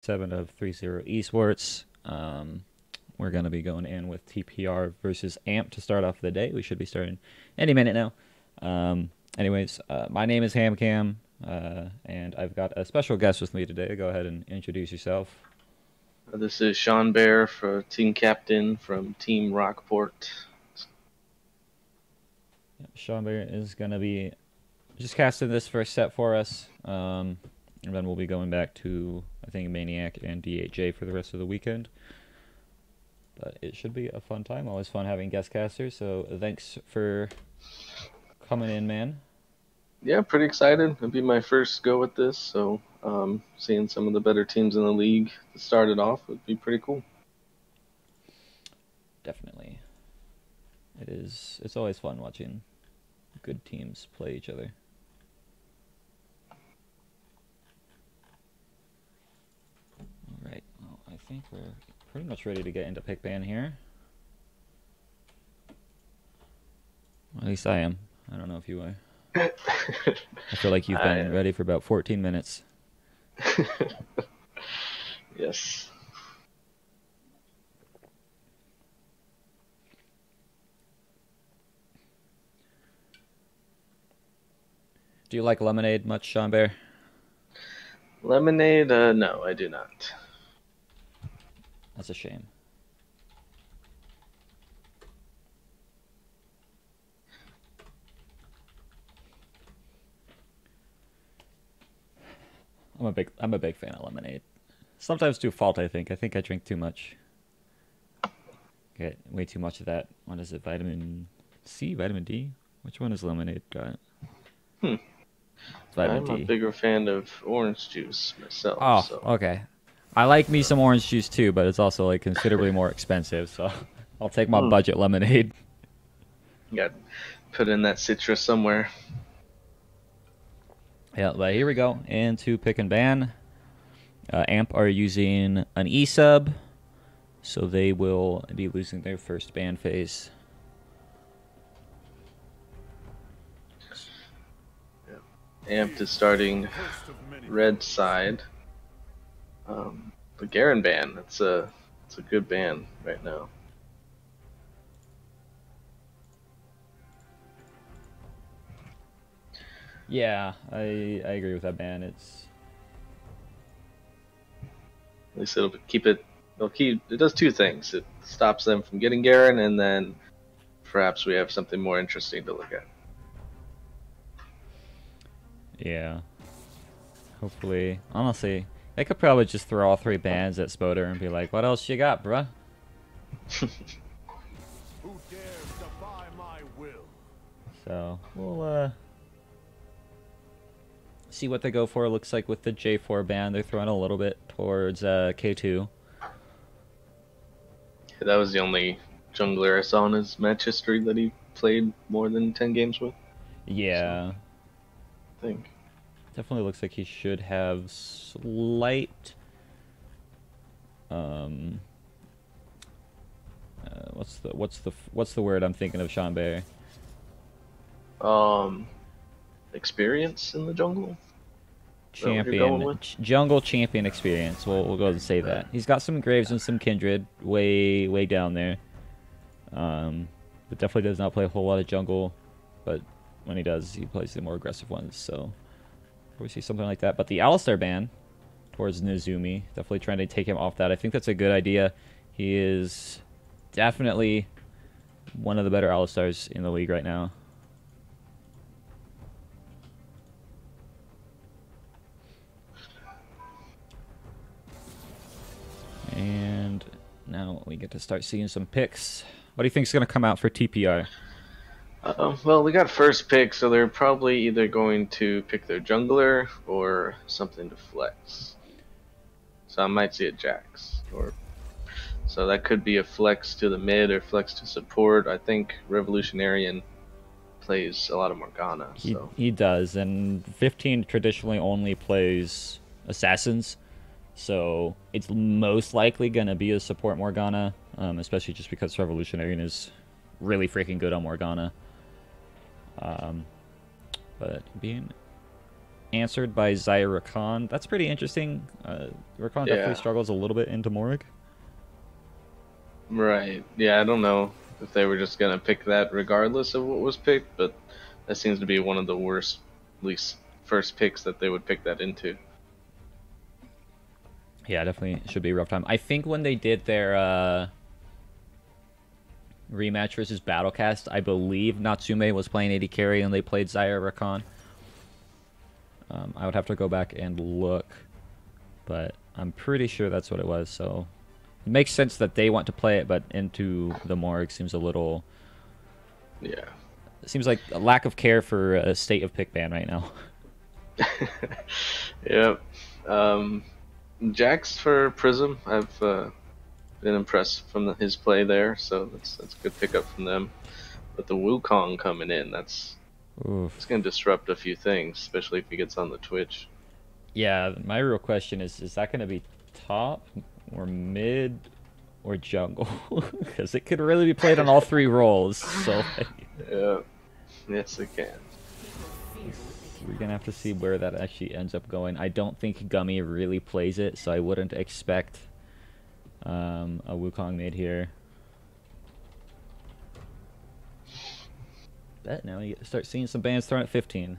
7 of 30 eSports. We're going to be going in with TPR versus AMP to start off the day. We should be starting any minute now. My name is HamCam, and I've got a special guest with me today. Go ahead and introduce yourself. This is Sean Bear, for team captain from Team Rockport. Sean Bear is going to be just casting this first set for us. And then we'll be going back to, I think, Maniac and DHJ for the rest of the weekend. But it should be a fun time. Always fun having guest casters. So thanks for coming in, man. Yeah, pretty excited. It'll be my first go with this, so seeing some of the better teams in the league to start it off would be pretty cool. Definitely. It is. It's always fun watching good teams play each other. All right. Well, I think we're pretty much ready to get into pick ban here. At least I am. I don't know if you are. I feel like you've been ready for about 14 minutes. Yes. Do you like lemonade much, Sean Bear? Lemonade? No, I do not. That's a shame. I'm a big fan of lemonade. Sometimes to a fault, I think. I think I drink too much. Get way too much of that. What is it? Vitamin C? Vitamin D? Which one is lemonade got? It's vitamin I'm D. a bigger fan of orange juice myself. Oh, so. okay. I like me some orange juice too, but it's also like considerably more expensive, so I'll take my budget lemonade. You got to put in that citrus somewhere. Yeah, but here we go. Into pick and ban. AMP are using an E-sub, so they will be losing their first ban phase. AMP is starting red side. The Garen ban, it's a good ban right now. Yeah, I agree with that ban. It's at least it does two things. It stops them from getting Garen, and then perhaps we have something more interesting to look at. Yeah. Hopefully, honestly, they could probably just throw all 3 bans at Spoder and be like, "What else you got, bruh?" Who dares defy my will? So we'll see what they go for. Looks like with the J4 ban, they're throwing a little bit towards K2. That was the only jungler I saw in his match history that he played more than 10 games with. Yeah. So, I think. Definitely looks like he should have slight what's the word I'm thinking of, Sean Bear? Experience in the jungle? Jungle champion experience. We'll go ahead and say that. He's got some Graves and some Kindred way down there. But definitely does not play a whole lot of jungle, but when he does, he plays the more aggressive ones, so we see something like that. But the Alistar ban towards Nezumi, definitely trying to take him off that. I think that's a good idea. He is definitely one of the better Alistars in the league right now. And now we get to start seeing some picks. What do you think is going to come out for TPR? Well, we got first pick, so they're probably either going to pick their jungler or something to flex. So I might see a Jax, so that could be a flex to the mid or flex to support. I think Revolutionarian plays a lot of Morgana. He does, and 15 traditionally only plays assassins, so it's most likely going to be a support Morgana, especially just because Revolutionarian is really freaking good on Morgana. But being answered by Zyra Khan. That's pretty interesting. Rakan definitely struggles a little bit into Morg. Right. Yeah, I don't know if they were just gonna pick that regardless of what was picked, but that seems to be one of the worst, at least first picks that they would pick that into. Yeah, definitely should be a rough time. I think when they did their rematch versus Battlecast, I believe Natsume was playing AD carry and they played Zyra Rakan. I would have to go back and look, but I'm pretty sure that's what it was. So it makes sense that they want to play it, but into the Morg seems a little... Yeah. It seems like a lack of care for a state of pick ban right now. Yep. Jax for Prism, I've been impressed from his play there, so that's a good pickup from them. But the Wukong coming in, it's going to disrupt a few things, especially if he gets on the Twitch. Yeah, my real question is that going to be top or mid or jungle? Because it could really be played on all three roles. So yeah, yes it can. We're going to have to see where that actually ends up going. I don't think Gummy really plays it, so I wouldn't expect a Wukong mid here. Bet now you start seeing some bans thrown at 15.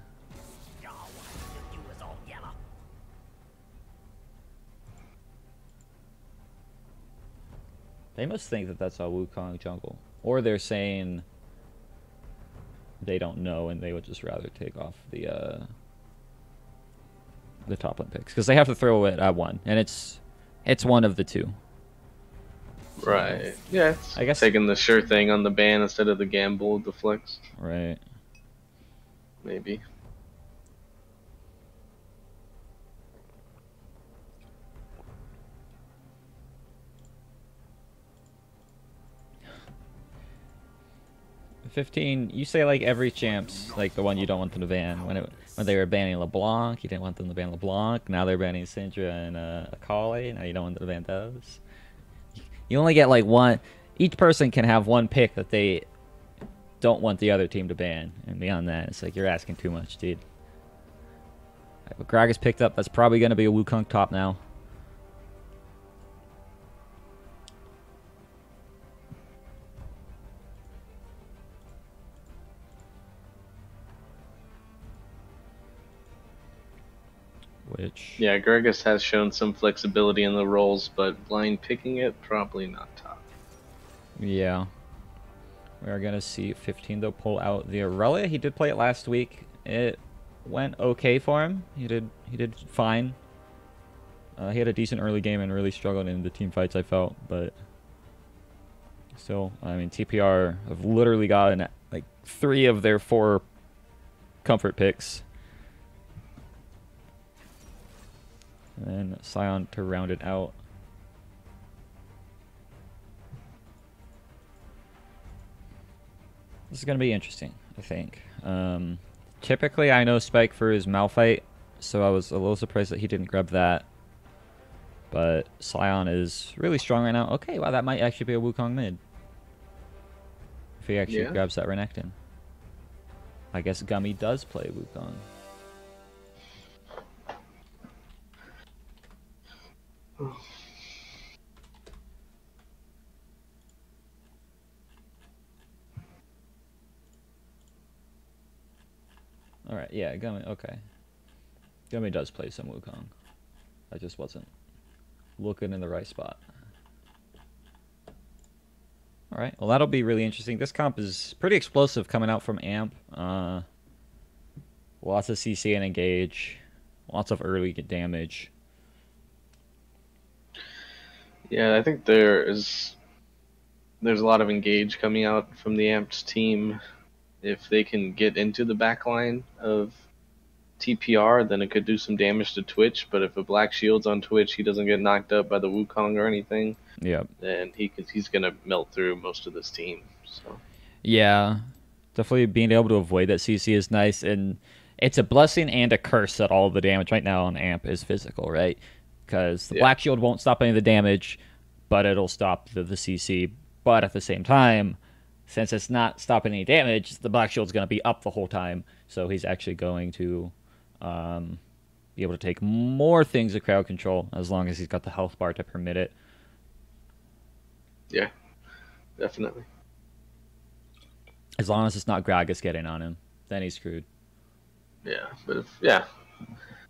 They must think that that's a Wukong jungle. Or they're saying they don't know and they would just rather take off the top lane picks. Because they have to throw it at one. And it's one of the two. Right. Yeah, it's I guess taking the sure thing on the ban instead of the gamble of the flex. Right. Maybe. $15, you say like every champ's like the one you don't want them to ban. When they were banning LeBlanc, you didn't want them to ban LeBlanc. Now they're banning Syndra and Akali. Now you don't want them to ban those. You only get like one. Each person can have one pick that they don't want the other team to ban. And beyond that, it's like you're asking too much, dude. Right, but Gragas picked up. That's probably going to be a Wukong top now. Which... Yeah, Gragas has shown some flexibility in the roles, but blind picking it, probably not top. Yeah. We are going to see 15, though, pull out the Aurelia. He did play it last week. It went okay for him. He did fine. He had a decent early game and really struggled in the team fights, I felt. But still, I mean, TPR have literally gotten like 3 of their 4 comfort picks. And then Sion to round it out. This is going to be interesting, I think. Typically, I know Spike for his Malphite, so I was a little surprised that he didn't grab that. But Sion is really strong right now. Okay, wow, that might actually be a Wukong mid. If he actually grabs that Renekton. I guess Gummy does play Wukong. Alright, yeah, Gummy, okay. Gummy does play some Wukong. I just wasn't looking in the right spot. Alright, well that'll be really interesting. This comp is pretty explosive coming out from AMP. Lots of CC and engage. Lots of early damage. Yeah, I think there's a lot of engage coming out from the AMP's team. If they can get into the backline of TPR, then it could do some damage to Twitch. But if a Black Shield's on Twitch, he doesn't get knocked up by the Wukong or anything. Yep. Then he's gonna melt through most of this team. So. Yeah, definitely being able to avoid that CC is nice, and it's a blessing and a curse that all the damage right now on AMP is physical, right? Because the Black Shield won't stop any of the damage, but it'll stop the CC. But at the same time, since it's not stopping any damage, the Black Shield's going to be up the whole time, so he's actually going to be able to take more things with crowd control as long as he's got the health bar to permit it. Yeah, definitely. As long as it's not Gragas getting on him, then he's screwed. Yeah, but I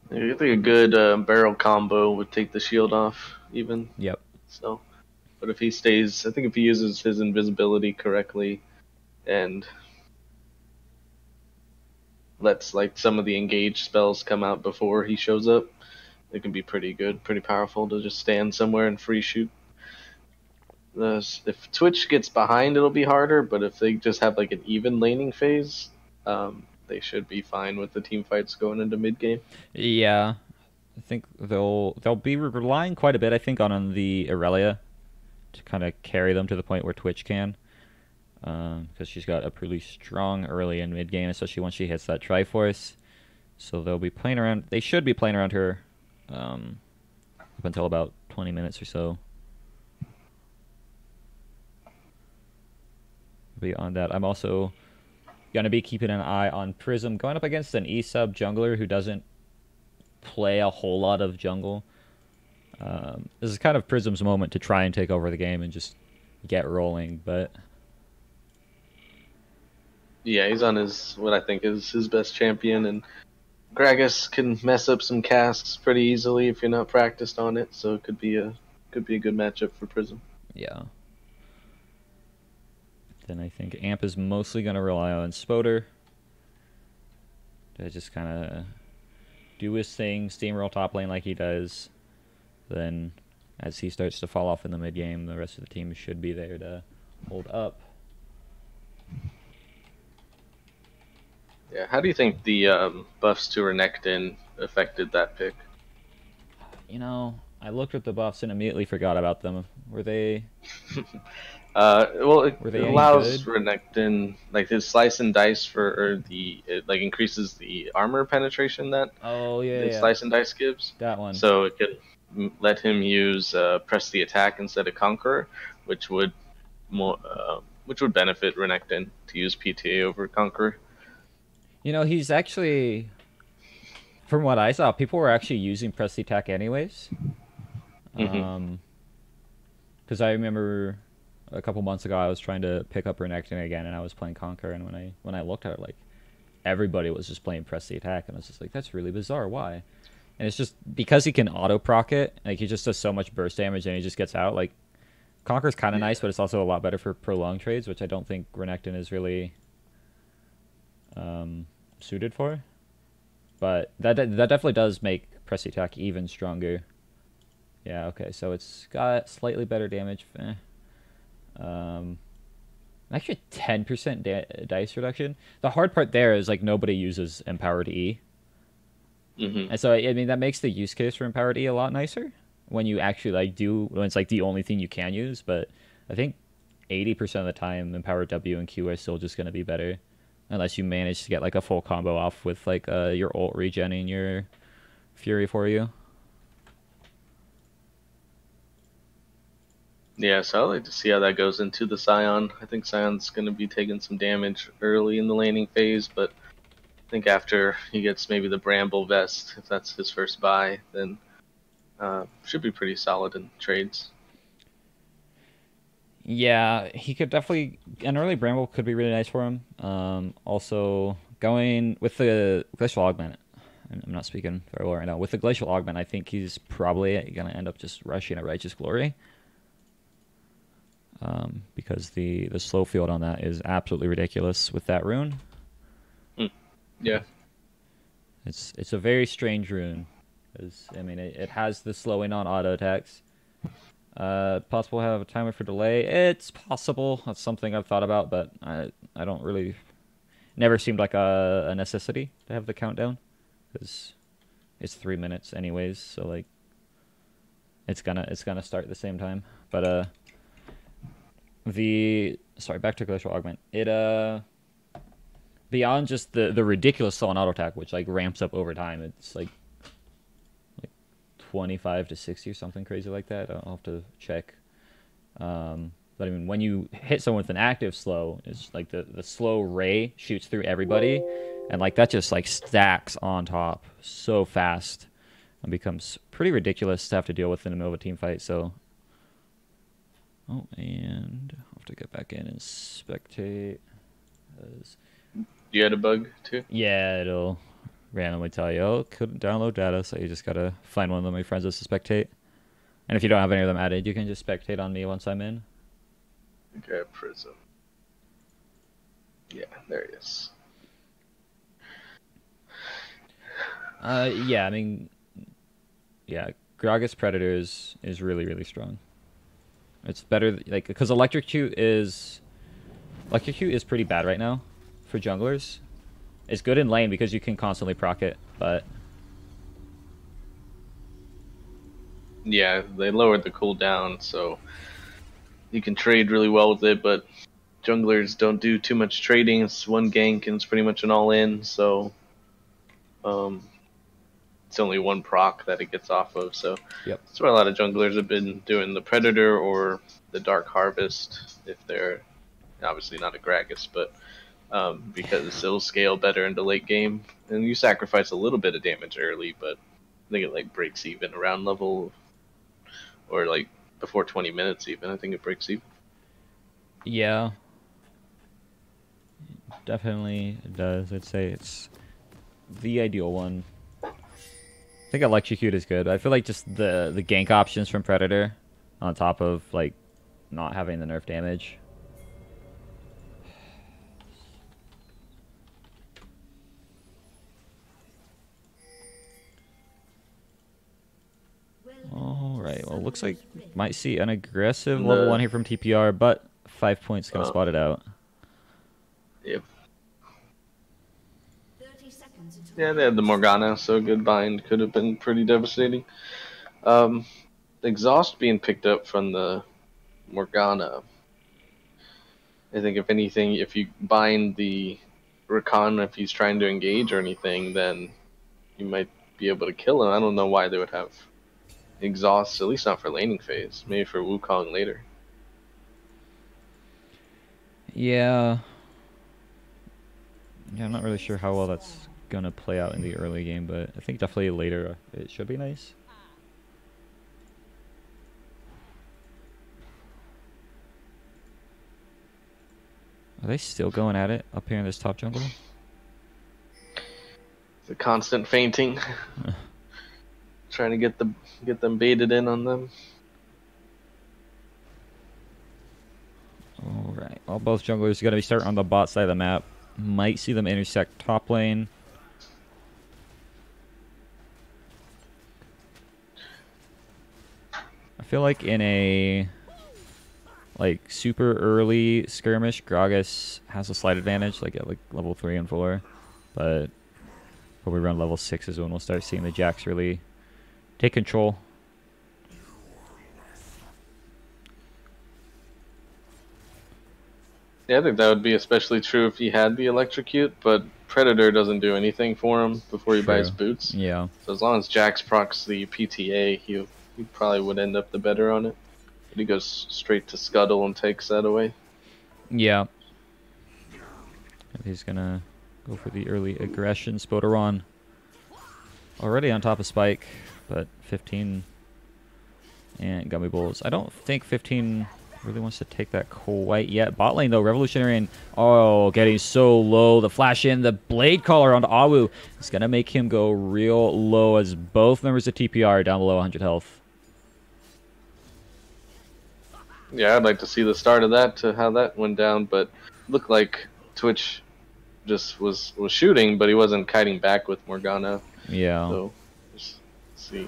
think a good barrel combo would take the shield off even. Yep. So, but if he stays, I think if he uses his invisibility correctly and lets like some of the engage spells come out before he shows up, it can be pretty good, pretty powerful to just stand somewhere and free shoot. If Twitch gets behind, it'll be harder, but if they just have like an even laning phase, they should be fine with the team fights going into mid game. Yeah, I think they'll be relying quite a bit, I think, on the Aurelia to kind of carry them to the point where Twitch can, because she's got a pretty strong early and mid game, especially once she hits that Triforce. So they'll be playing around. They should be playing around her up until about 20 minutes or so. Beyond that, I'm also going to be keeping an eye on Prism going up against an E-sub jungler who doesn't play a whole lot of jungle. This is kind of Prism's moment to try and take over the game and just get rolling, but yeah, he's on what I think is his best champion, and Gragas can mess up some casts pretty easily if you're not practiced on it, so it could be a good matchup for Prism. Yeah. Then I think Amp is mostly going to rely on Spoder to just kind of do his thing, steamroll top lane like he does. Then as he starts to fall off in the mid game, the rest of the team should be there to hold up. Yeah, how do you think the buffs to Renekton affected that pick? You know, I looked at the buffs and immediately forgot about them. Were they... Well, it Were they allows Renekton, like his slice and dice it like increases the armor penetration that slice and dice gives. That one. So it could let him use press the attack instead of Conqueror, which would benefit Renekton to use PTA over Conqueror. You know, he's actually, from what I saw, people were actually using press the attack anyways. Because I remember a couple months ago I was trying to pick up Renekton again, and I was playing Conqueror, and when I looked at it, like, everybody was just playing press the attack, and I was just like, that's really bizarre. Why? And it's just because he can auto proc it, like he just does so much burst damage and he just gets out. Like, Conqueror's kind of nice, but it's also a lot better for prolonged trades, which I don't think Renekton is really suited for. But that definitely does make press the attack even stronger. Yeah, okay, so it's got slightly better damage. Actually 10% dice reduction. The hard part there is like nobody uses Empowered E. And so I mean that makes the use case for Empowered E a lot nicer when you actually when it's like the only thing you can use, but I think 80% of the time Empowered W and Q are still just going to be better unless you manage to get like a full combo off with like your ult regenning your Fury for you. Yeah, so I'd like to see how that goes into the Scion. I think Scion's going to be taking some damage early in the laning phase, but I think after he gets maybe the Bramble Vest, if that's his first buy, then should be pretty solid in trades. Yeah, he could definitely... An early Bramble could be really nice for him. Also, going with the Glacial Augment, I'm not speaking very well right now. With the Glacial Augment, I think he's probably going to end up just rushing a Righteous Glory. Because the slow field on that is absolutely ridiculous with that rune. Yeah. It's a very strange rune. I mean, it has the slowing on auto attacks. Possible to have a timer for delay. It's possible. That's something I've thought about, but I don't really... Never seemed like a necessity to have the countdown. Because it's 3 minutes anyways, so like... It's gonna start at the same time. But, sorry, back to Glacial Augment. It, beyond just the ridiculous slow on auto attack, which like ramps up over time, it's like 25 to 60 or something crazy like that. I'll have to check. But I mean, when you hit someone with an active slow, it's like the slow ray shoots through everybody, And like that just like stacks on top so fast and becomes pretty ridiculous to have to deal with in the middle of a team fight. So, oh, and I'll have to get back in and spectate. You had a bug too? Yeah, it'll randomly tell you, oh, couldn't download data, so you just gotta find one of my friends to spectate. And if you don't have any of them added, you can just spectate on me once I'm in. Okay, Prism. Yeah, there he is. Yeah, I mean, yeah, Gragas Predator is really, really strong. It's better, like, because Electrocute is pretty bad right now for junglers. It's good in lane because you can constantly proc it, but... Yeah, they lowered the cooldown, so you can trade really well with it, but junglers don't do too much trading. It's one gank and it's pretty much an all-in, so it's only one proc that it gets off of, so yep. That's why a lot of junglers have been doing the Predator or the Dark Harvest, if they're obviously not a Gragas, but because it'll scale better into late game, and you sacrifice a little bit of damage early, but I think it like breaks even around level, or like before 20 minutes even. I think it breaks even. Yeah, definitely it does. I'd say it's the ideal one. I think Electrocute is good. I feel like just the gank options from Predator, on top of like not having the nerf damage. Alright, well, looks like might see an aggressive level 1 here from TPR, but 5 points gonna spot it out. Yep. Yeah, they had the Morgana, so a good bind could have been pretty devastating. Exhaust being picked up from the Morgana. I think if anything, if you bind the Rakan, if he's trying to engage or anything, then you might be able to kill him. I don't know why they would have exhaust, at least not for laning phase. Maybe for Wukong later. Yeah. Yeah, I'm not really sure how well that's gonna play out in the early game, but I think definitely later it should be nice. Are they still going at it up here in this top jungle? It's a constant fainting. Trying to get them baited in on them. Alright, well, both junglers are going to be starting on the bot side of the map. Might see them intersect top lane. I feel like in a super early skirmish, Gragas has a slight advantage, like at level 3 and 4. But probably around level 6 is when we'll start seeing the Jacks really take control. Yeah, I think that would be especially true if he had the Electrocute, but Predator doesn't do anything for him before he buys boots. Yeah. So as long as Jax procs the PTA, he probably would end up the better on it. But he goes straight to Scuttle and takes that away. Yeah. He's gonna go for the early aggression. Spoderon already on top of Spike, but 15 and Gummy Bulls. I don't think 15 really wants to take that quite yet. Bot lane though, Revolutionary and getting so low. The flash in, the Blade Caller onto Awu is gonna make him go real low as both members of TPR are down below 100 health. Yeah, I'd like to see the start of that, to how that went down, but looked like Twitch just was shooting, but he wasn't kiting back with Morgana. Yeah. So just see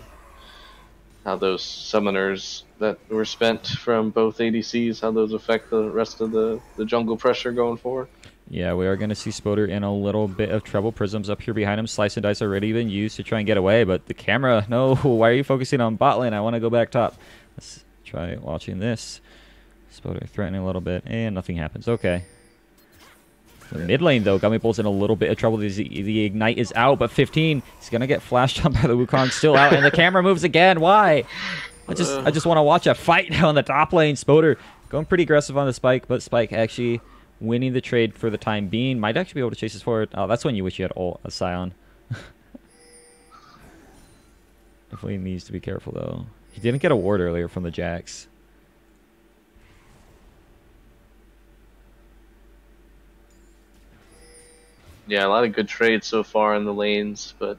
how those summoners that were spent from both ADCs, how those affect the rest of the jungle pressure going forward. Yeah, we are going to see Spoder in a little bit of trouble. Prism's up here behind him. Slice and Dice already been used to try and get away, but the camera, no, why are you focusing on bot lane? I want to go back top. Let's try watching this. Spoder threatening a little bit, and nothing happens. Okay. The mid lane, though, Gummy Bull's in a little bit of trouble. The Ignite is out, but 15, he's going to get flashed on by the Wukong, still out, and the camera moves again. Why? I just want to watch a fight now in the top lane. Spoder going pretty aggressive on the Spike, but Spike actually winning the trade for the time being. Might actually be able to chase this forward. Oh, that's when you wish you had ult a Scion. Definitely needs to be careful, though. He didn't get a ward earlier from the Jax. Yeah, a lot of good trades so far in the lanes, but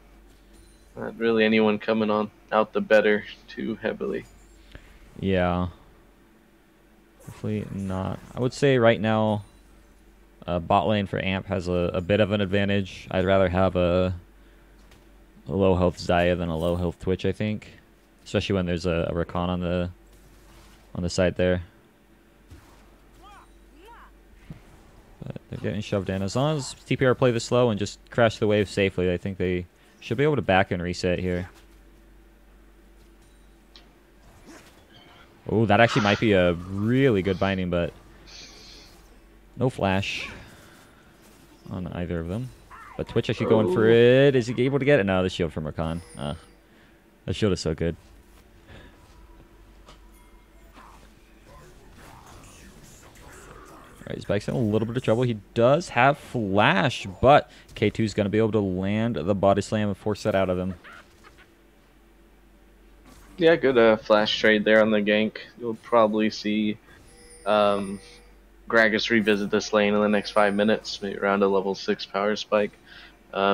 not really anyone coming on out the better too heavily. Yeah. Definitely not. I would say right now, bot lane for AMP has a bit of an advantage. I'd rather have a low health Xayah than a low health Twitch, I think. Especially when there's a Rakan on the side there. But they're getting shoved in. As long as TPR play this slow and just crash the wave safely, I think they should be able to back and reset here. Oh, that actually might be a really good binding, but no flash on either of them. But Twitch actually going for it. Is he able to get it? No, the shield from Rakan. The shield is so good. Alright, Spike's in a little bit of trouble. He does have flash, but K2 is going to be able to land the body slam and force that out of him. Yeah, good flash trade there on the gank. You'll probably see Gragas revisit this lane in the next 5 minutes, maybe around a level 6 power spike.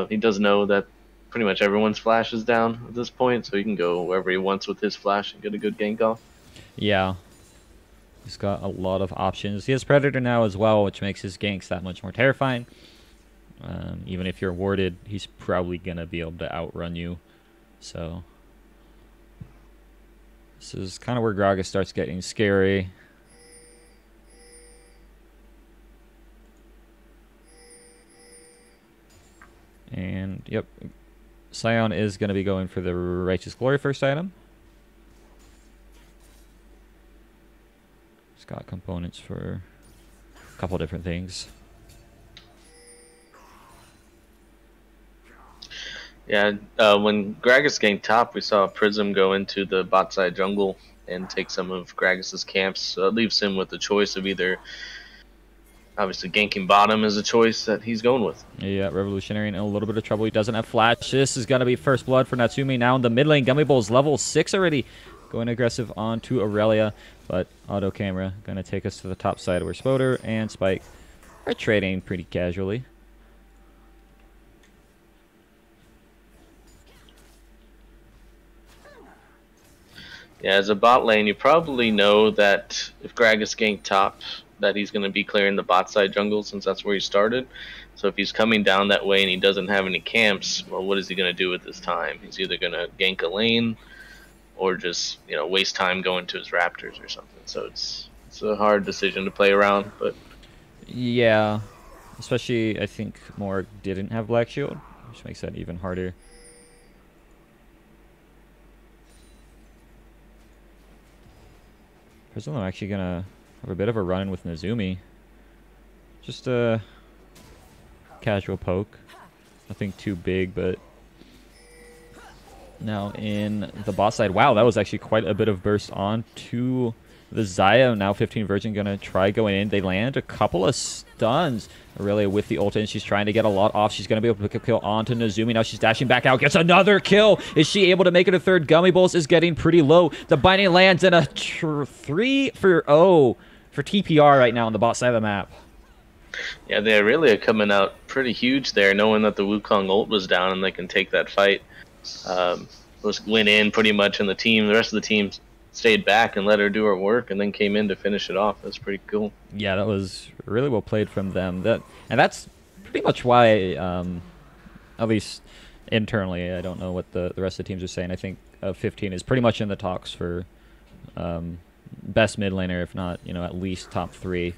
He does know that pretty much everyone's flash is down at this point, so he can go wherever he wants with his flash and get a good gank off. Yeah. He's got a lot of options. He has Predator now as well, which makes his ganks that much more terrifying. Even if you're warded, he's probably going to be able to outrun you. So this is kind of where Gragas starts getting scary. And, yep, Scion is going to be going for the Righteous Glory first item. He's got components for a couple different things. Yeah, when Gragas ganked top, we saw Prism go into the bot side jungle and take some of Gragas's camps. So it leaves him with the choice of either, obviously, ganking bottom is a choice that he's going with. Yeah, Revolutionary in a little bit of trouble. He doesn't have flash. This is going to be first blood for Natsumi. Now in the mid lane, Gummy Bull's level 6 already. Going aggressive onto Aurelia, but auto camera going to take us to the top side where Spoder and Spike are trading pretty casually. Yeah, as a bot lane, you probably know that if Gragas ganked top, that he's going to be clearing the bot side jungle since that's where he started. So if he's coming down that way and he doesn't have any camps, well, what is he going to do with his time? He's either going to gank a lane or just, you know, waste time going to his Raptors or something. So it's a hard decision to play around, but yeah, especially I think Morg didn't have Black Shield, which makes that even harder. Prism, I'm actually gonna have a bit of a run with Nazumi. Just a casual poke, nothing too big, but now in the boss side, wow, that was actually quite a bit of burst on to the Xayah. Now 15 Virgin gonna try going in. They land a couple of stuns really with the ult, and she's trying to get a lot off. She's gonna be able to pick a kill onto Nazumi. Now she's dashing back out, gets another kill. Is she able to make it a third? Gummy Bulls is getting pretty low. The binding lands in a 3 for TPR right now on the bot side of the map. yeah, they really are coming out pretty huge there, knowing that the Wukong ult was down and they can take that fight. Just went in pretty much, and the rest of the team stayed back and let her do her work, and then came in to finish it off. That's pretty cool. Yeah, that was really well played from them. And that's pretty much why, at least internally, I don't know what the rest of the teams are saying. I think 15 is pretty much in the talks for best mid laner, if not, you know, at least top 3.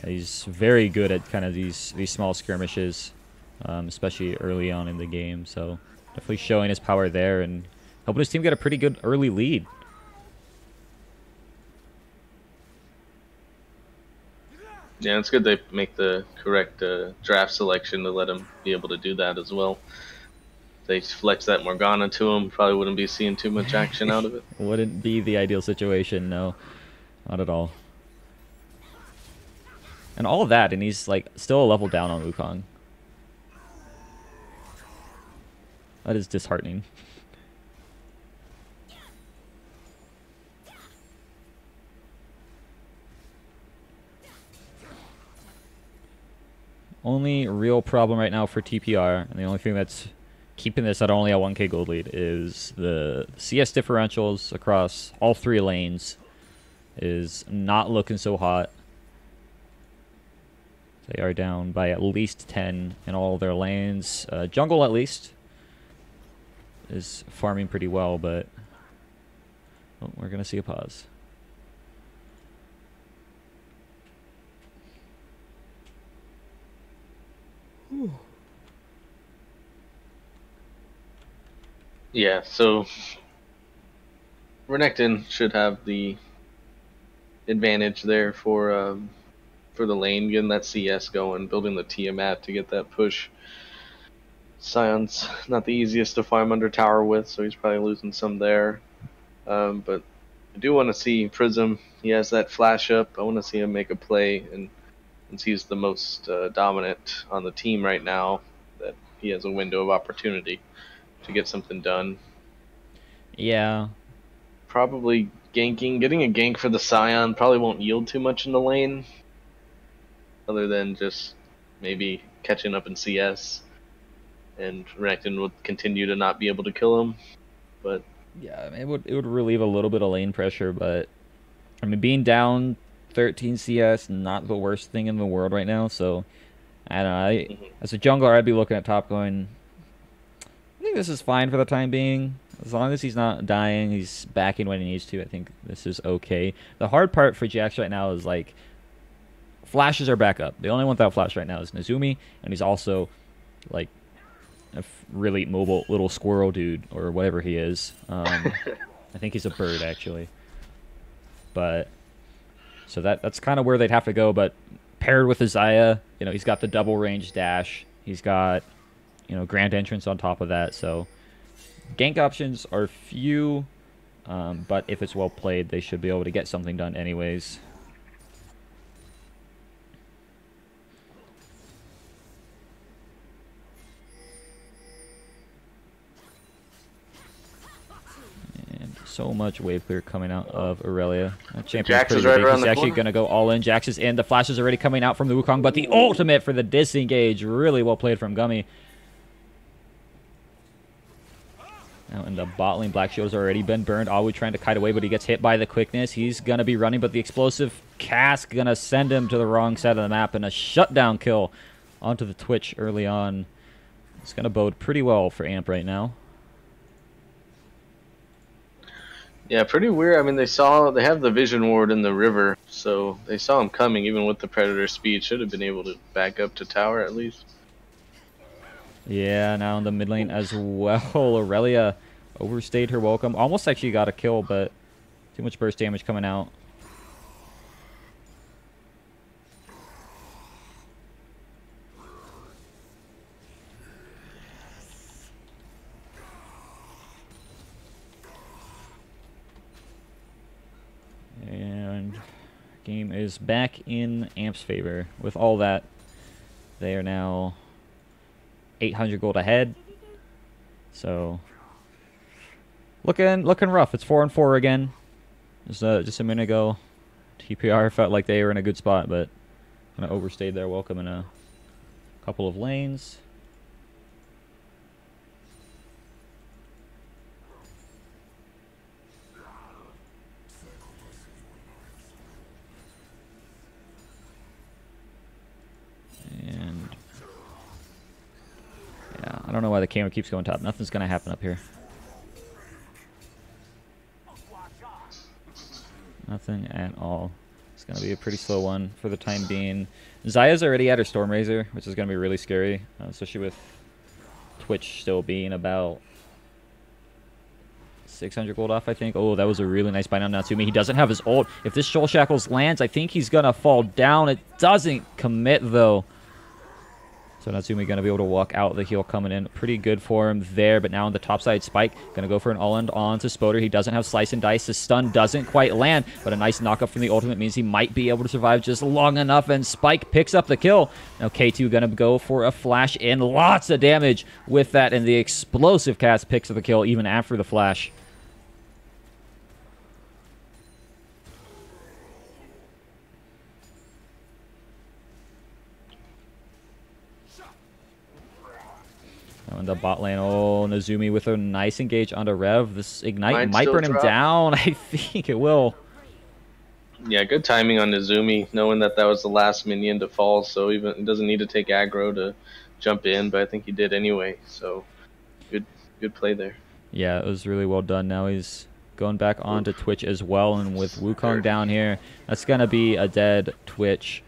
He's very good at kind of these small skirmishes, especially early on in the game. So definitely showing his power there and helping his team get a pretty good early lead. Yeah, it's good they make the correct draft selection to let him be able to do that as well. If they flex that Morgana to him, probably wouldn't be seeing too much action out of it. Wouldn't be the ideal situation, no. Not at all. And all of that, and he's like still a level down on Wukong. That is disheartening. Only real problem right now for TPR, and the only thing that's keeping this at only a 1k gold lead, is the CS differentials across all 3 lanes is not looking so hot. They are down by at least 10 in all their lanes. Jungle, at least, is farming pretty well, but oh, we're going to see a pause. Yeah, so Renekton should have the advantage there for the lane, getting that CS going, building the Tiamat to get that push. Sion's not the easiest to farm under tower with, so he's probably losing some there. But I do want to see Prism. He has that flash up. I want to see him make a play, and since he's the most dominant on the team right now, that he has a window of opportunity to get something done. Yeah. Probably ganking. Getting a gank for the Sion probably won't yield too much in the lane, other than just maybe catching up in CS, and Renekton would continue to not be able to kill him. But yeah, I mean, it would relieve a little bit of lane pressure, but I mean, being down 13 CS, not the worst thing in the world right now. So I don't know. As a jungler, I'd be looking at top going, I think this is fine for the time being. As long as he's not dying, he's backing when he needs to, I think this is okay. The hard part for Jax right now is, like, flashes are back up. The only one without flash right now is Nezumi, and he's also, like, a really mobile little squirrel dude, or whatever he is. I think he's a bird, actually. But, so that's kind of where they'd have to go, but paired with Isaiah, you know, he's got the double range dash. He's got, you know, grand entrance on top of that, so gank options are few, but if it's well played, they should be able to get something done anyways. And so much wave clear coming out of Aurelia. That champion's pretty big. He's actually going to go all in. Jax is in. The flash is already coming out from the Wukong, but the ultimate for the disengage. Really well played from Gummy. Now in the bot lane, Black Shield's already been burned. Always trying to kite away, but he gets hit by the quickness. He's going to be running, but the explosive cask going to send him to the wrong side of the map, and a shutdown kill onto the Twitch early on. It's going to bode pretty well for AMP right now. Yeah, pretty weird. I mean, they have the vision ward in the river, so they saw him coming even with the Predator speed. Should have been able to back up to tower at least. Yeah, now in the mid lane as well. Aurelia overstayed her welcome. Almost actually got a kill, but too much burst damage coming out. And game is back in AMP's favor. With all that, they are now 800 gold ahead. So looking rough. It's 4-4 again. Just a minute ago, TPR felt like they were in a good spot, but kind of overstayed their welcome in a couple of lanes. And yeah, I don't know why the camera keeps going top. Nothing's going to happen up here. Nothing at all. It's going to be a pretty slow one for the time being. Zaya's already at her Stormrazor, which is going to be really scary, especially with Twitch still being about 600 gold off, I think. Oh, that was a really nice bind on Natsumi. He doesn't have his ult. If this Shoal Shackles lands, I think he's going to fall down. It doesn't commit, though. So Natsumi going to be able to walk out the heal coming in. Pretty good for him there, but now on the top side, Spike going to go for an all-in on to Spoder. He doesn't have Slice and Dice. The stun doesn't quite land, but a nice knock-up from the ultimate means he might be able to survive just long enough, and Spike picks up the kill. Now K2 going to go for a flash in. Lots of damage with that, and the explosive cast picks up the kill even after the flash. In the bot lane, oh, Nazumi with a nice engage onto Rev. This Ignite might burn him down. I think it will. Yeah, good timing on Nazumi, knowing that that was the last minion to fall, so even it doesn't need to take aggro to jump in, but I think he did anyway, so good play there. Yeah, it was really well done. Now he's going back onto Twitch as well, and with Wukong down here, that's going to be a dead Twitch.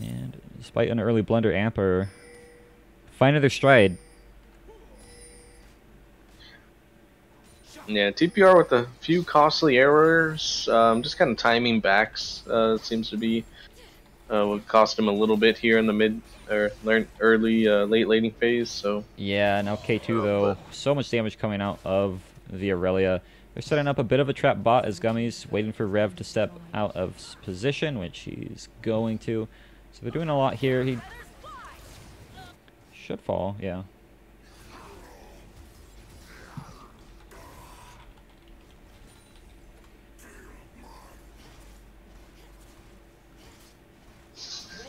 And despite an early blunder, Amper finding their stride. Yeah, TPR with a few costly errors, just kind of timing backs seems to be what cost him a little bit here in the mid or early late laning phase. So yeah, now K2 though, so much damage coming out of the Aurelia. They're setting up a bit of a trap bot as Gummy's waiting for Rev to step out of position, which he's going to. So they're doing a lot here. He should fall, yeah.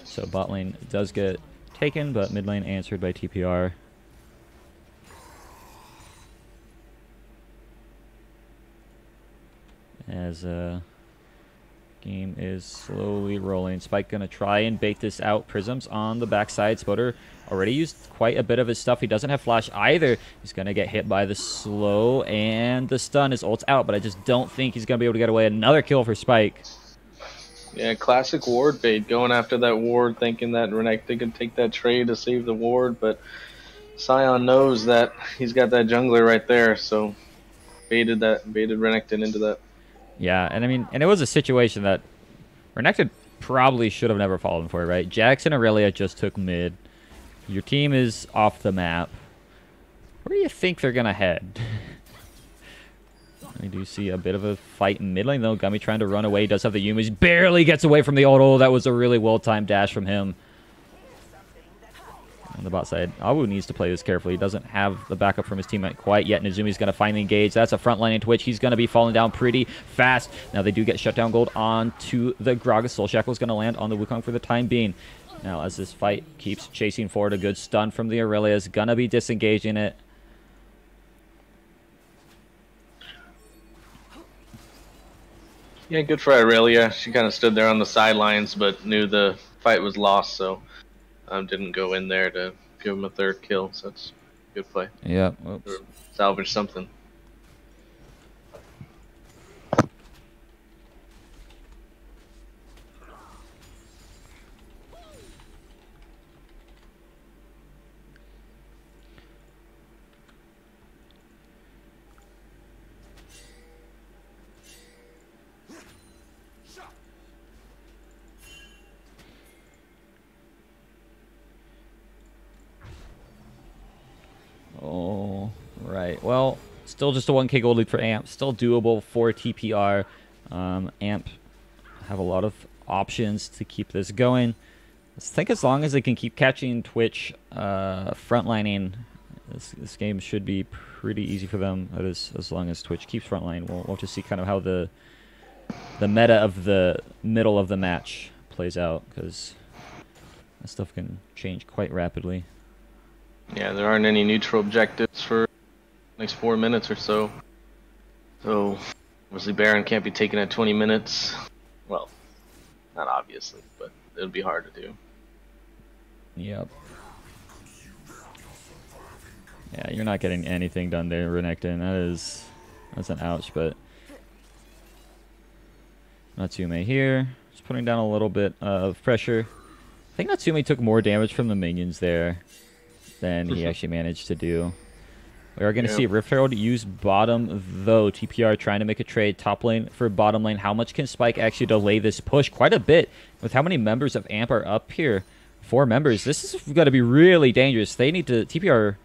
So bot lane does get taken, but mid lane answered by TPR. As game is slowly rolling. Spike gonna try and bait this out. Prisms on the backside. Spoder already used quite a bit of his stuff. He doesn't have flash either. He's gonna get hit by the slow and the stun. His ult's out, but I just don't think he's gonna be able to get away. Another kill for Spike. Yeah, classic ward bait, going after that ward, thinking that Renekton can take that trade to save the ward, but Sion knows that he's got that jungler right there, so baited Renekton into that. Yeah, and I mean, and it was a situation that Renekton probably should have never fallen for, right? Jax and Aurelia just took mid. Your team is off the map. Where do you think they're gonna head? We do see a bit of a fight in mid lane, though. Gummy trying to run away. He does have the Yumis. Barely gets away from the ult. Oh, that was a really well-timed dash from him. On the bot side, Awu needs to play this carefully. He doesn't have the backup from his teammate quite yet. Nazumi's going to finally engage. That's a front line in Twitch. He's going to be falling down pretty fast. Now they do get shutdown gold onto the Gragas. Soul Shackle is going to land on the Wukong for the time being. Now as this fight keeps chasing forward, a good stun from the Aurelia is going to be disengaging it. Yeah, good for Aurelia. She kind of stood there on the sidelines, but knew the fight was lost, so didn't go in there to give him a third kill. So that's a good play. Yeah. Or salvage something. Oh, right. Well, still just a 1k gold lead for AMP. Still doable for TPR. AMP have a lot of options to keep this going. I think as long as they can keep catching Twitch frontlining, this game should be pretty easy for them. That is, as long as Twitch keeps frontline. We'll just see kind of how the meta of the middle of the match plays out, because that stuff can change quite rapidly. Yeah, there aren't any neutral objectives for the next 4 minutes or so. So, obviously Baron can't be taken at 20 minutes. Well, not obviously, but it would be hard to do. Yep. Yeah, you're not getting anything done there, Renekton. That's an ouch, but Natsume here. Just putting down a little bit of pressure. I think Natsume took more damage from the minions there than he actually managed to do. We are going to see Rift Herald use bottom, though. TPR trying to make a trade top lane for bottom lane. How much can Spike actually delay this push? Quite a bit, with how many members of AMP are up here 4 members. This is going to be really dangerous. They need to TPR.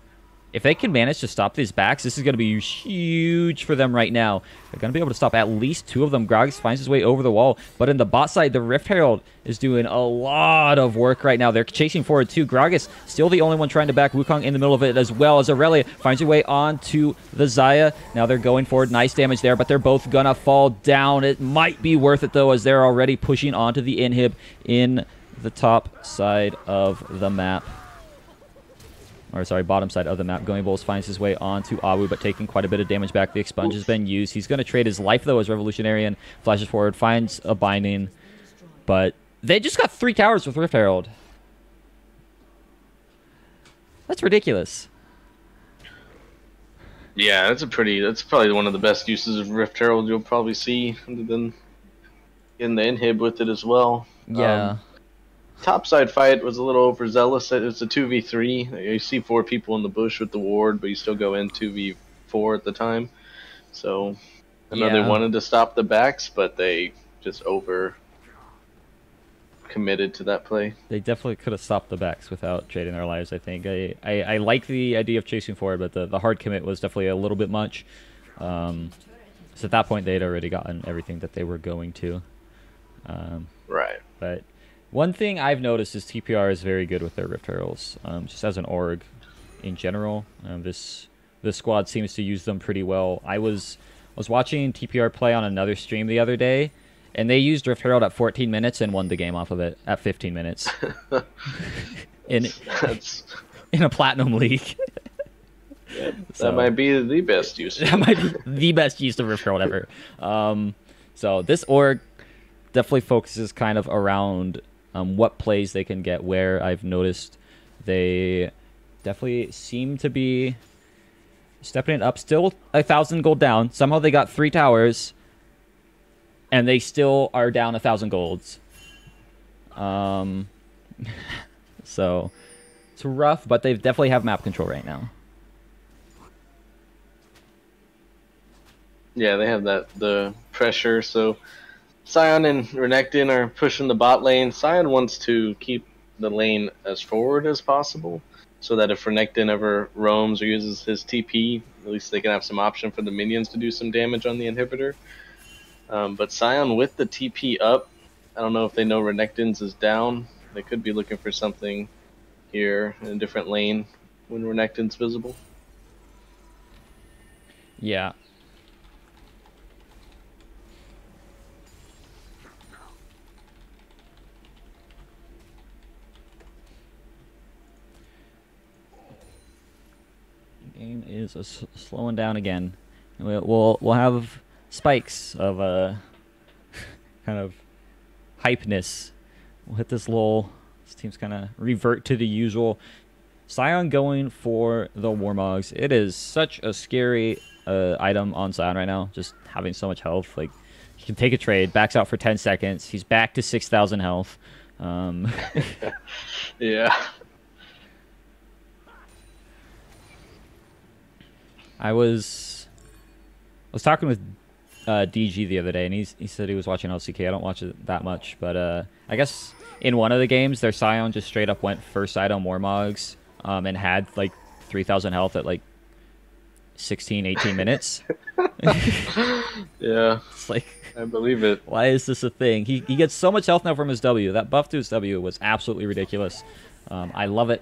If they can manage to stop these backs, this is going to be huge for them right now. They're going to be able to stop at least 2 of them. Gragas finds his way over the wall. But in the bot side, the Rift Herald is doing a lot of work right now. They're chasing forward too. Gragas still the only one trying to back Wukong in the middle of it, as well as Aurelia finds her way onto the Xayah. Now they're going forward. Nice damage there, but they're both going to fall down. It might be worth it, though, as they're already pushing onto the inhib in the top side of the map. Or sorry, bottom side of the map. Gummy Bowls finds his way onto Awu, but taking quite a bit of damage back. The expunge has been used. He's going to trade his life, though, as Revolutionarian flashes forward, finds a binding. But they just got 3 towers with Rift Herald. That's ridiculous. Yeah, that's probably one of the best uses of Rift Herald you'll probably see, other than getting the inhib with it as well. Yeah. Topside fight was a little overzealous. It's a 2v3. You see 4 people in the bush with the ward, but you still go in 2v4 at the time. So I know they wanted to stop the backs, but they just over committed to that play. They definitely could have stopped the backs without trading their lives, I think. I like the idea of chasing forward, but the hard commit was definitely a little bit much. So at that point, they'd already gotten everything that they were going to. Right. But one thing I've noticed is TPR is very good with their Rift Heralds, just as an org in general. This squad seems to use them pretty well. I was watching TPR play on another stream the other day, and they used Rift Herald at 14 minutes and won the game off of it at 15 minutes. in a Platinum League. That might be the best use. That might be the best use of Rift Herald ever. So this org definitely focuses kind of around what plays they can get where. I've noticed they definitely seem to be stepping it up. Still 1,000 gold down. Somehow they got 3 towers, and they still are down 1,000 golds. So it's rough, but they definitely have map control right now. Yeah, they have the pressure, so Sion and Renekton are pushing the bot lane. Sion wants to keep the lane as forward as possible, so that if Renekton ever roams or uses his TP, at least they can have some option for the minions to do some damage on the inhibitor. But Sion with the TP up, I don't know if they know Renekton's is down. They could be looking for something here in a different lane when Renekton's visible. Yeah. Game is slowing down again. We'll have spikes of kind of hypeness. We'll hit this lull. This team's kind of revert to the usual. Sion going for the Warmogs. It is such a scary item on Sion right now. Just having so much health. Like, he can take a trade, backs out for 10 seconds. He's back to 6,000 health. Yeah. I was talking with DG the other day, and he said he was watching LCK. I don't watch it that much, but I guess in one of the games, their Sion just straight up went first side on Warmogs and had like 3,000 health at like 16, 18 minutes. Yeah. It's like, I believe it. Why is this a thing? He gets so much health now from his W. That buff to his W was absolutely ridiculous. I love it.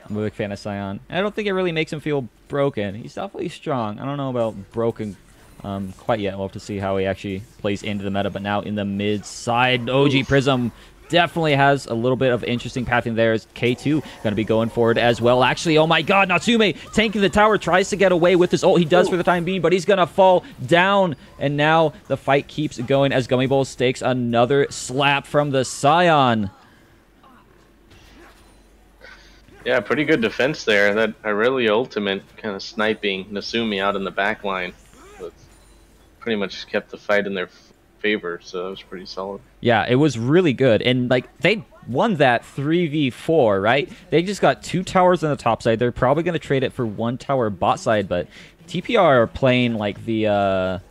I'm a big fan of Sion. And I don't think it really makes him feel broken. He's definitely strong. I don't know about broken quite yet. We'll have to see how he actually plays into the meta. But now in the mid side, OG Prism definitely has a little bit of interesting pathing there. As K2 going to be going forward as well. Actually, oh my god, Natsume tanking the tower, tries to get away with his ult. He does for the time being, but he's going to fall down. And now the fight keeps going as Gummy Bowl stakes another slap from the Sion. Yeah, pretty good defense there. That Aurelia ultimate kind of sniping Nasumi out in the back line. But pretty much kept the fight in their favor, so that was pretty solid. Yeah, it was really good. And like they won that 3v4, right? They just got 2 towers on the top side. They're probably going to trade it for 1 tower bot side, but TPR are playing like the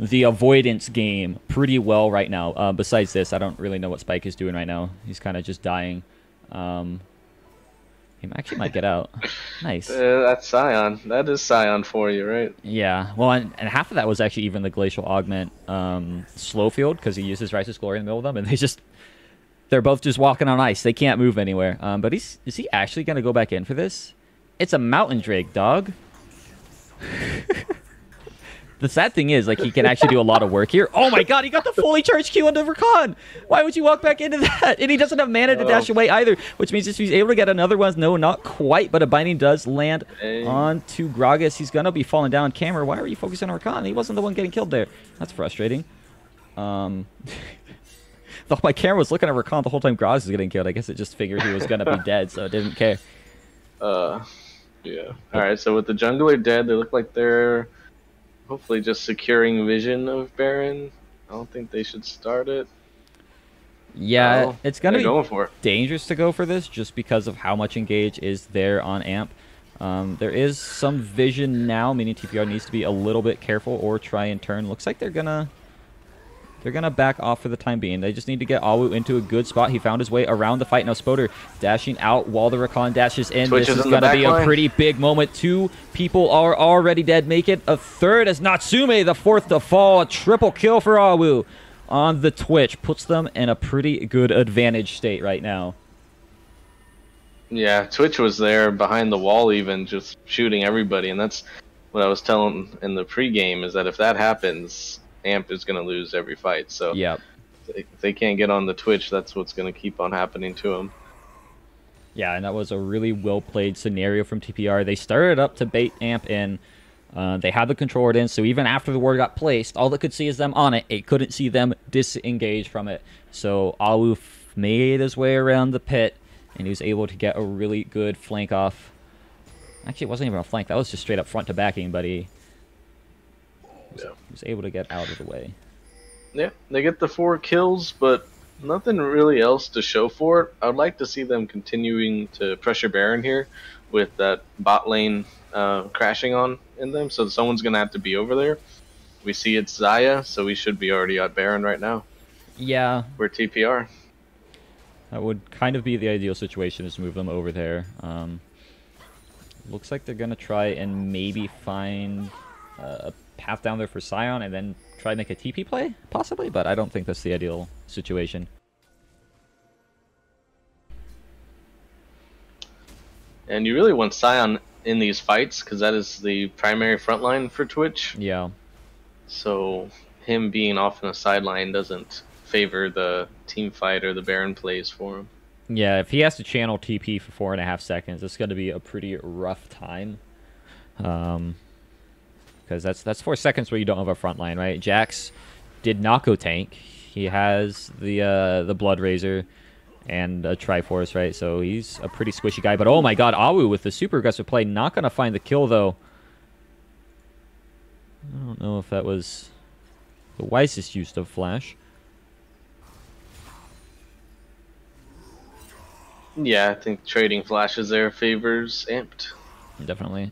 the avoidance game pretty well right now. Besides this, I don't really know what Spike is doing right now. He's kind of just dying. He actually might get out. Nice. That's Scion. That is Scion for you, right? Yeah. Well, and half of that was actually even the Glacial Augment slow field, because he uses Rice's Glory in the middle of them, and they're both just walking on ice. They can't move anywhere. But is he actually going to go back in for this? It's a Mountain Drake, dog. The sad thing is, like, he can actually do a lot of work here. Oh my god, he got the fully charged Q onto Rakan! Why would you walk back into that? And he doesn't have mana to dash away either, which means if he's able to get another one, no, not quite, but a binding does land onto Gragas. He's gonna be falling down. Camera, why are you focusing on Rakan? He wasn't the one getting killed there. That's frustrating. My camera was looking at Rakan the whole time Gragas was getting killed. I guess it just figured he was gonna be dead, so it didn't care. Yeah. Alright, so with the jungler dead, they look like they're hopefully just securing vision of Baron. I don't think they should start it. Yeah, it's going to be going for it. Dangerous to go for this just because of how much engage is there on AMP. There is some vision now, meaning TPR needs to be a little bit careful or try and turn. Looks like they're gonna back off for the time being. They just need to get Awu into a good spot. He found his way around the fight. Now Spoder dashing out while the Rakan dashes in. This is going to be a pretty big moment. 2 people are already dead. Make it a third as Natsume, the 4th to fall. A triple kill for Awu on the Twitch. Puts them in a pretty good advantage state right now. Yeah, Twitch was there behind the wall even, just shooting everybody. And that's what I was telling in the pregame, is that if that happens, AMP is going to lose every fight. So yeah, if they can't get on the Twitch, that's what's going to keep on happening to them. Yeah, and that was a really well-played scenario from TPR. They started up to bait AMP in. They had the controller in, so even after the ward got placed, all it could see is them on it. It couldn't see them disengage from it. So Awu made his way around the pit, and he was able to get a really good flank off. Actually, it wasn't even a flank. That was just straight up front to backing, but he was able to get out of the way. Yeah, they get the 4 kills, but nothing really else to show for it. I would like to see them continuing to pressure Baron here with that bot lane crashing on in them, so someone's going to have to be over there. We see it's Xayah, so we should be already at Baron right now. Yeah. We're TPR. That would kind of be the ideal situation, is move them over there. Looks like they're going to try and maybe find a path down there for Scion and then try to make a TP play, possibly, but I don't think that's the ideal situation. And you really want Scion in these fights, because that is the primary front line for Twitch. Yeah. So him being off on the sideline doesn't favor the team fight or the Baron plays for him. Yeah, if he has to channel TP for 4.5 seconds, it's going to be a pretty rough time. Because that's 4 seconds where you don't have a front line, right? Jax did not go tank. He has the Blood Razor and a Triforce, right? So he's a pretty squishy guy. But oh my god, Awu with the super aggressive play, not going to find the kill, though. I don't know if that was the wisest use of Flash. Yeah, I think trading flashes there favors Amped. Definitely.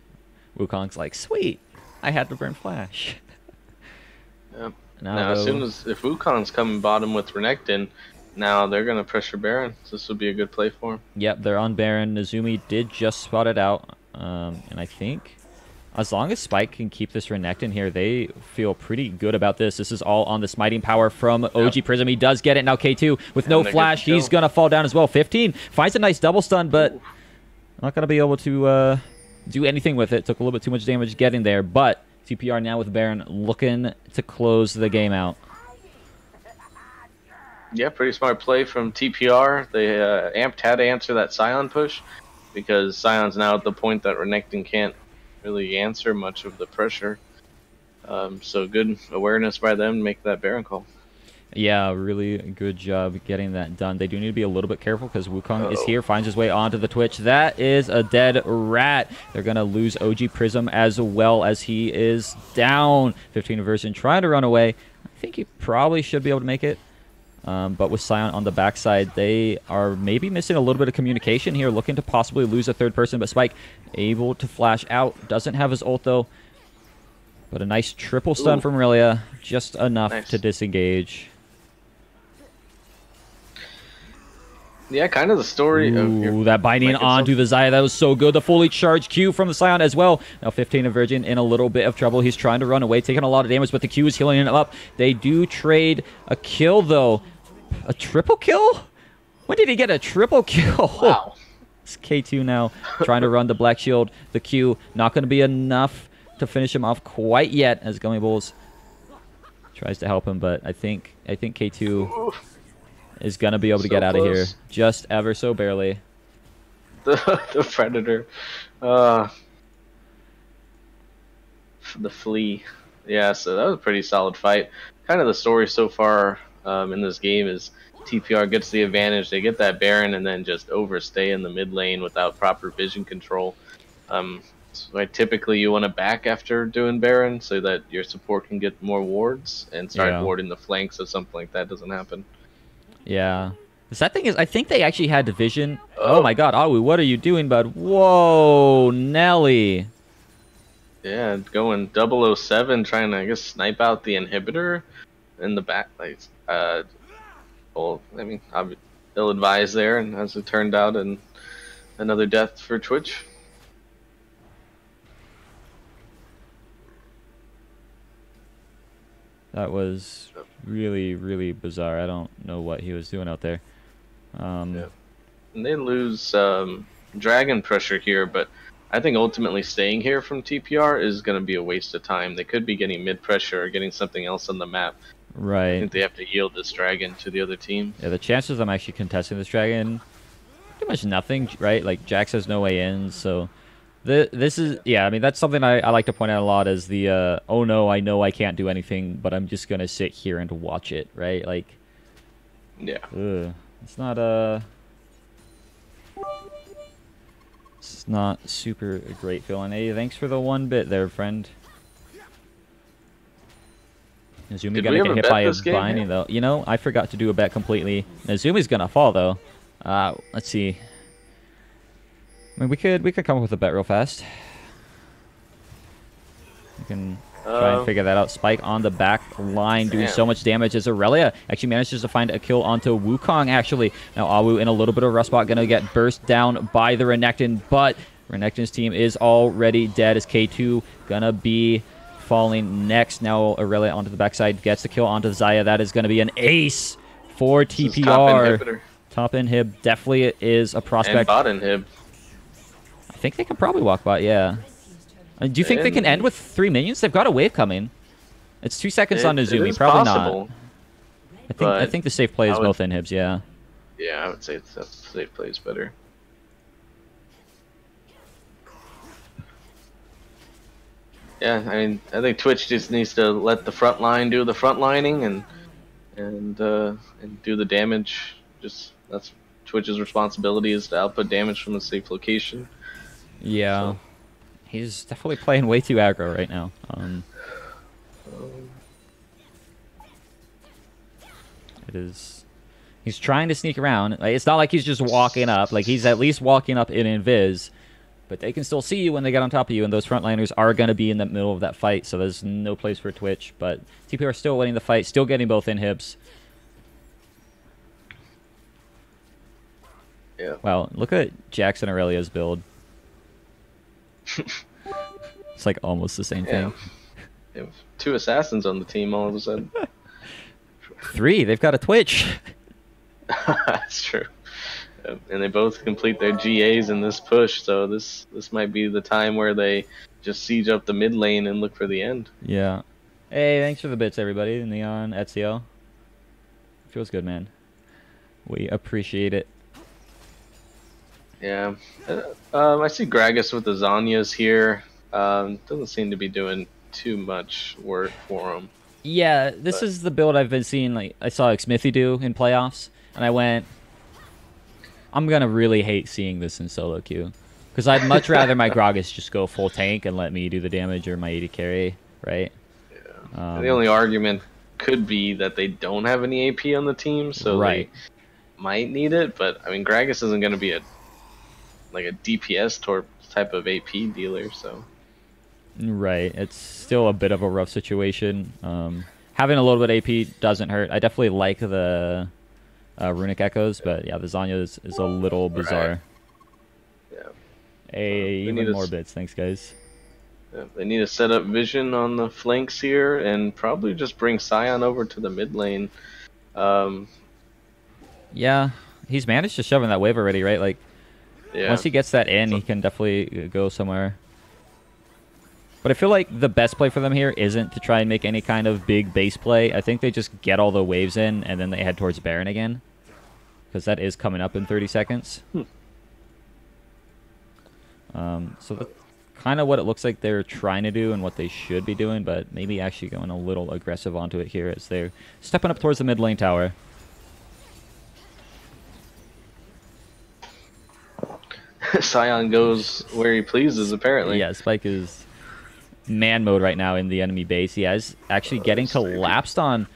Wukong's like, sweet, I had to burn Flash. Yep. Now as soon as, if Wukong's coming bottom with Renekton, now they're going to pressure Baron. So this would be a good play for him. Yep, they're on Baron. Nazumi did just spot it out. And I think as long as Spike can keep this Renekton here, they feel pretty good about this. This is all on the smiting power from OG Prism. He does get it. Now K2 with no flash. He's going to fall down as well. 15 finds a nice double stun, but not going to be able to do anything with it. Took a little bit too much damage getting there, but TPR now with Baron looking to close the game out. Yeah, pretty smart play from TPR. They Amped had to answer that Scion push, because Scion's now at the point that Renekton can't really answer much of the pressure. So good awareness by them to make that Baron call. Yeah, really good job getting that done. They do need to be a little bit careful because Wukong is here, finds his way onto the Twitch. That is a dead rat. They're going to lose OG Prism as well, as he is down. 15 version trying to run away. I think he probably should be able to make it. But with Scion on the backside, they are maybe missing a little bit of communication here, looking to possibly lose a third person. But Spike able to flash out. Doesn't have his ult, though. But a nice triple stun from Aurelia, just enough to disengage. Yeah, kind of the story of that binding onto the Xayah, that was so good. The fully charged Q from the Scion as well. Now 15 of Virgin in a little bit of trouble. He's trying to run away, taking a lot of damage, but the Q is healing him up. They do trade a kill, though. A triple kill? When did he get a triple kill? Wow. It's K2 now trying to run the Black Shield. The Q not going to be enough to finish him off quite yet as Gummy Bulls tries to help him, but I think K2 is going to be able to get out of here just ever so barely. The Predator. The Flea. Yeah, so that was a pretty solid fight. Kind of the story so far in this game is TPR gets the advantage. They get that Baron and then just overstay in the mid lane without proper vision control. So typically you want to back after doing Baron so that your support can get more wards and start warding the flanks so something like that doesn't happen. Yeah. The sad thing is, I think they actually had division. Oh my god, Awu, what are you doing, bud? Whoa, Nelly. Yeah, going 007, trying to, I guess, snipe out the inhibitor in the back. Like, well, I mean, ill-advised there, and as it turned out, and another death for Twitch. That was really, really bizarre. I don't know what he was doing out there. And they lose dragon pressure here, but I think ultimately staying here from TPR is going to be a waste of time. They could be getting mid pressure or getting something else on the map. Right. I think they have to yield this dragon to the other team. Yeah, the chances I'm actually contesting this dragon, pretty much nothing, right? Like, Jax has no way in, so... This is, yeah, I mean, that's something I like to point out a lot is the, oh no, I know I can't do anything, but I'm just going to sit here and watch it, right? Like, yeah. It's not super great feeling. Hey, thanks for the 1 bit there, friend. Nazumi gonna get hit by a binding, though. You know, I forgot to do a bet completely. Nazumi's gonna fall, though. Let's see. I mean, we could come up with a bet real fast. We can try and figure that out. Spike on the back line doing so much damage as Aurelia actually manages to find a kill onto Wukong, actually. Now, Awu in a little bit of rust spot, going to get burst down by the Renekton, but Renekton's team is already dead as K2 going to be falling next. Now, Aurelia onto the backside, gets the kill onto Xayah. That is going to be an ace for TPR. Top inhib definitely is a prospect. And bot inhib. I think they can probably walk bot, yeah. Do you think they can end with 3 minions? They've got a wave coming. It's 2 seconds on Nazumi. Probably possible, not. I think the safe play is both inhibs, yeah. Yeah, I would say the safe play is better. Yeah, I mean, I think Twitch just needs to let the front line do the front lining and do the damage. Just that's Twitch's responsibility is to output damage from a safe location. Yeah, so. He's definitely playing way too aggro right now. It is. He's trying to sneak around. Like, it's not like he's just walking up. Like, he's at least walking up in invis. But they can still see you when they get on top of you, and those frontliners are going to be in the middle of that fight, so there's no place for Twitch. But TPR still winning the fight, still getting both inhibs. Yeah. Wow, look at Jax and Aurelia's build. It's like almost the same thing. They have 2 assassins on the team all of a sudden. 3, they've got a Twitch. That's true. And they both complete their GAs in this push, so this might be the time where they just siege up the mid lane and look for the end. Yeah. Hey, thanks for the bits, everybody. Neon, Ezio. Feels good, man. We appreciate it. Yeah. I see Gragas with the Zanyas here. Doesn't seem to be doing too much work for him. Yeah, this is the build I've been seeing. Like, I saw Smithy do in playoffs, and I went, I'm going to really hate seeing this in solo queue. Because I'd much rather my Gragas just go full tank and let me do the damage or my 80 carry, right? Yeah. The only argument could be that they don't have any AP on the team, so they might need it. But, I mean, Gragas isn't going to be a DPS type of AP dealer, so... Right. It's still a bit of a rough situation. Having a little bit AP doesn't hurt. I definitely like the Runic Echoes, but yeah, the Zanya is a little bizarre. Yeah. Hey, even more bits. Thanks, guys. Yeah, they need to set up vision on the flanks here and probably just bring Scion over to the mid lane. Yeah, he's managed to shove in that wave already, right? Like, Yeah. once he gets that in, he can definitely go somewhere. But I feel like the best play for them here isn't to try and make any kind of big base play. I think they just get all the waves in, and then they head towards Baron again. Because that is coming up in 30 seconds. So that's kind of what it looks like they're trying to do and what they should be doing, but maybe actually going a little aggressive onto it here as they're stepping up towards the mid lane tower. Scion goes where he pleases, apparently. Yeah, Spike is man mode right now in the enemy base. He is actually getting collapsed on.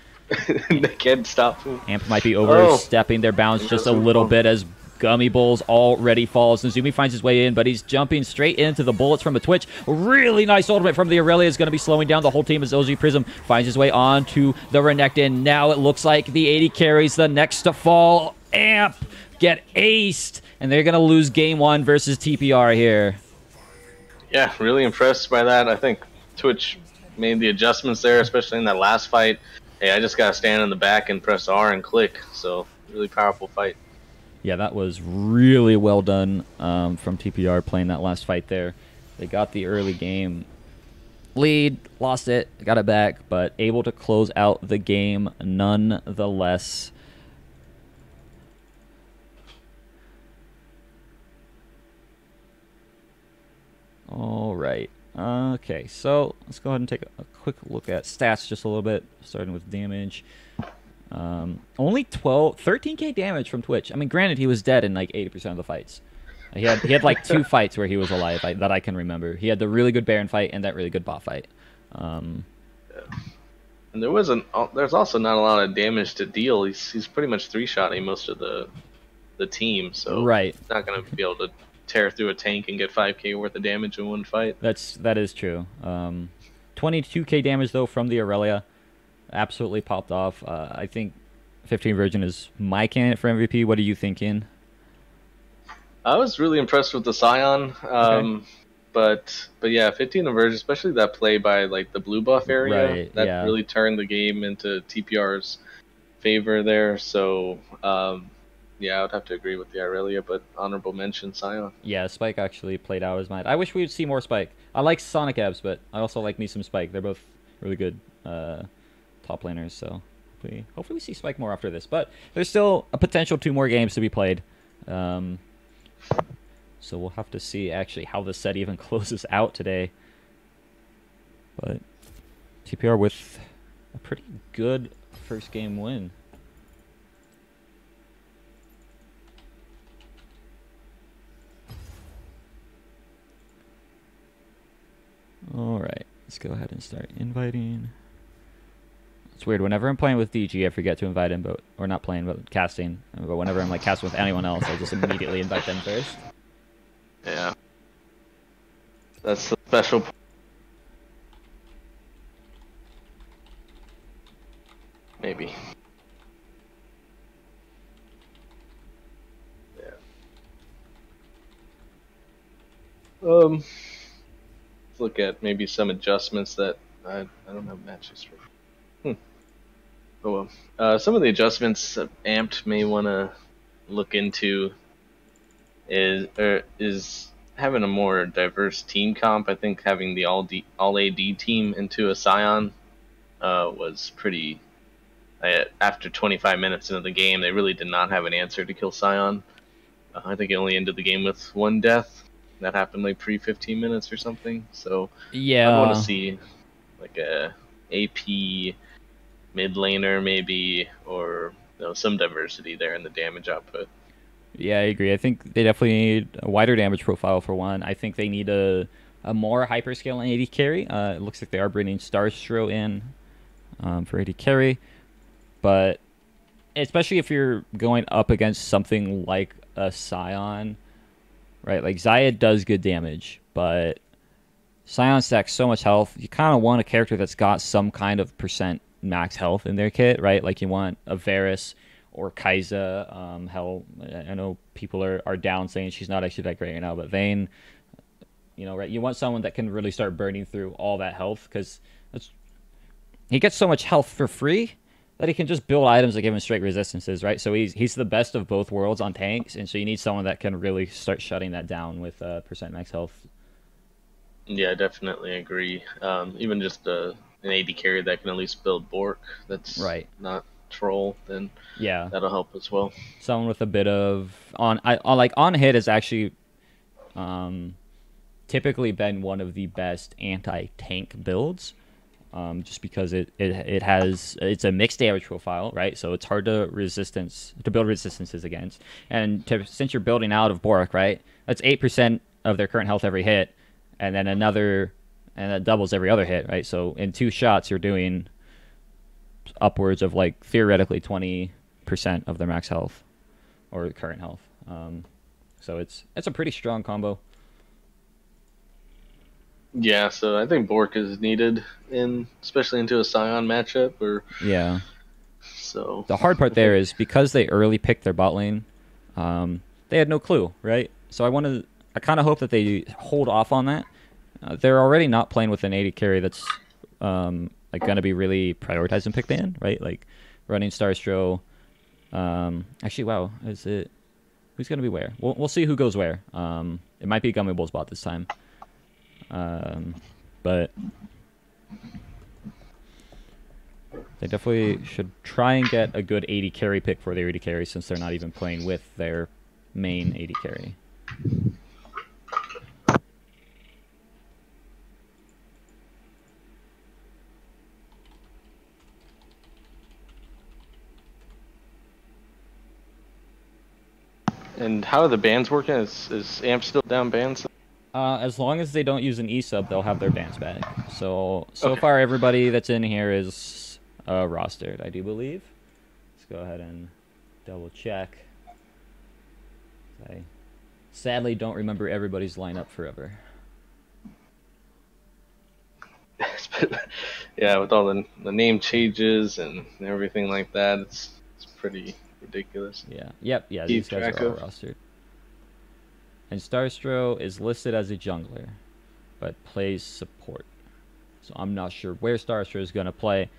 They can't stop him. Amp might be overstepping their bounds just a little bit as Gummy Bulls already falls. Nizumi finds his way in, but he's jumping straight into the bullets from the Twitch. Really nice ultimate from the Aurelia is going to be slowing down the whole team as OG Prism finds his way onto the Renekton. Now it looks like the AD carries the next to fall. Amp get aced, and they're going to lose game 1 versus TPR here. Yeah, really impressed by that. I think Twitch made the adjustments there, especially in that last fight. Hey, I just got to stand in the back and press R and click. So, really powerful fight. Yeah, that was really well done from TPR playing that last fight there. They got the early game lead, lost it, got it back, but able to close out the game nonetheless. All right. Okay, so let's go ahead and take a quick look at stats just a little bit, starting with damage. Only 13k damage from Twitch. I mean, granted, he was dead in like 80% of the fights. He had like 2 fights where he was alive that I can remember. He had the really good Baron fight and that really good bot fight. And there's also not a lot of damage to deal. He's pretty much 3-shotting most of the team, so right. He's not going to be able to tear through a tank and get 5k worth of damage in one fight. That is true. 22k damage though from the Aurelia. Absolutely popped off. I think 15 Virgin is my candidate for MVP. What are you thinking? I was really impressed with the Scion, Okay. but yeah, 15 Virgin, especially that play by like the blue buff area, right, that yeah. really turned the game into TPR's favor there. So yeah, I would have to agree with the Aurelia, but honorable mention Scion. Yeah, Spike actually played out his mind. I wish we would see more Spike. I like Sonic Abs, but I also like me some Spike. They're both really good top laners, so hopefully we see Spike more after this. But there's still a potential 2 more games to be played. So we'll have to see actually how the set even closes out today. But TPR with a pretty good first game win. Alright, let's go ahead and start inviting. It's weird, whenever I'm playing with DG, I forget to invite him, or not playing, but casting. But whenever I'm like casting with anyone else, I just immediately invite them first. Yeah. That's the special point. Maybe. Yeah. Let's look at maybe some adjustments that I don't have matches for. Oh well. Some of the adjustments Amped may want to look into is having a more diverse team comp. I think having the all AD team into a Scion was pretty. After 25 minutes into the game, they really did not have an answer to kill Scion. I think it only ended the game with 1 death. That happened like pre-15 minutes or something. So yeah, I want to see like a AP mid laner maybe, or some diversity there in the damage output. Yeah, I agree. I think they definitely need a wider damage profile for one. I think they need a more hyperscale in AD carry. It looks like they are bringing Starstro in for AD carry. But especially if you're going up against something like a Scion, right? Like Xayah does good damage, but Scion stacks so much health. You kind of want a character that's got some kind of percent max health in their kit, right? Like you want a Varus or Kai'Sa. Hell, I know people are down saying she's not actually that great right now, but Vayne, you know, right? You want someone that can really start burning through all that health because he gets so much health for free that he can just build items that give him straight resistances, right? So he's the best of both worlds on tanks, and so you need someone that can really start shutting that down with percent max health. Yeah, I definitely agree. Even just an AD carry that can at least build Bork that's Right. not troll, then Yeah. that'll help as well. Someone with a bit of on hit has actually typically been one of the best anti-tank builds. Just because it's a mixed damage profile, right? So it's hard to build resistances against. And since you're building out of Bork, right? That's 8% of their current health every hit, and then and that doubles every other hit, right? So in 2 shots, you're doing upwards of like theoretically 20% of their max health or current health. So it's a pretty strong combo. Yeah, so I think Bork is needed especially into a Scion matchup. Yeah. So the hard part there is because they early picked their bot lane, they had no clue, right? So I kind of hope that they hold off on that. They're already not playing with an AD carry that's like going to be really prioritized in pick ban, right? Like running Starstro. Actually, wow, is it? Who's going to be where? We'll see who goes where. It might be Gummy Bull's bot this time. But they definitely should try and get a good AD carry pick for their AD carry since they're not even playing with their main AD carry. And how are the bans working? Is AMP still down bans? As long as they don't use an E-sub, they'll have their bans back. So Okay. far, everybody that's in here is rostered, I do believe. Let's go ahead and double check. I sadly don't remember everybody's lineup forever. Yeah, with all the name changes and everything like that, it's pretty ridiculous. Yeah. Yep. Yeah. Keep These guys track are all of. rostered. And Starstro is listed as a jungler, but plays support. So I'm not sure where Starstro is going to play.